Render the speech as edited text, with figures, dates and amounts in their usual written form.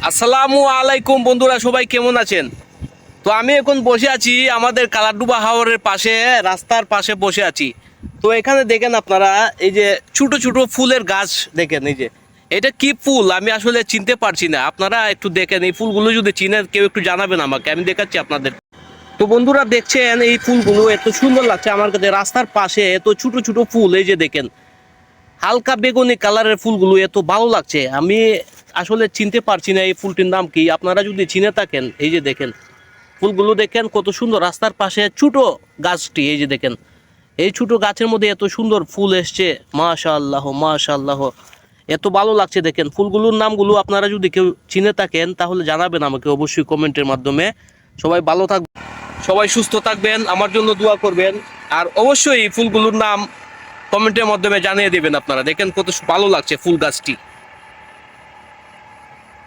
আসসালামু আলাইকুম বন্ধুরা, সবাই কেমন আছেন? তো আমি এখন বসে আছি আমাদের কালারডুবা হাওরের পাশে, রাস্তার পাশে বসে আছি। তো এখানে দেখেন আপনারা, এই যে ছোট ছোট ফুলের গাছ দেখেন, এই যে এটা কি ফুল আমি আসলে চিনতে পারছি না। আপনারা একটু দেখেন, এই ফুলগুলো যদি চিনেন কেউ একটু জানাবেন আমাকে, আমি দেখাচ্ছি আপনাদের। তো বন্ধুরা দেখছেন এই ফুলগুলো এত সুন্দর লাগছে আমার কাছে, রাস্তার পাশে এত ছোট ছোট ফুল, এই যে দেখেন হালকা বেগুনি কালারের ফুলগুলো এত ভালো লাগছে। আমি আসলে চিনতে পারছি না এই ফুলটির নাম কি। আপনারা যদি চিনে থাকেন, এই যে দেখেন ফুলগুলো দেখেন কত সুন্দর, রাস্তার পাশে ছোট গাছটি, এই যে দেখেন এই ছোট গাছের মধ্যে এত সুন্দর ফুল এসছে, মাশাআল্লাহ মাশাআল্লাহ, এত ভালো লাগছে। দেখেন ফুলগুলোর নামগুলো আপনারা যদি কেউ চিনে থাকেন তাহলে জানাবেন আমাকে অবশ্যই কমেন্টের মাধ্যমে। সবাই ভালো থাকবেন, সবাই সুস্থ থাকবেন, আমার জন্য দোয়া করবেন। আর অবশ্যই এই ফুলগুলোর নাম কমেন্টের মাধ্যমে জানিয়ে দিবেন। আপনারা দেখেন কত ভালো লাগছে ফুল গাছটি।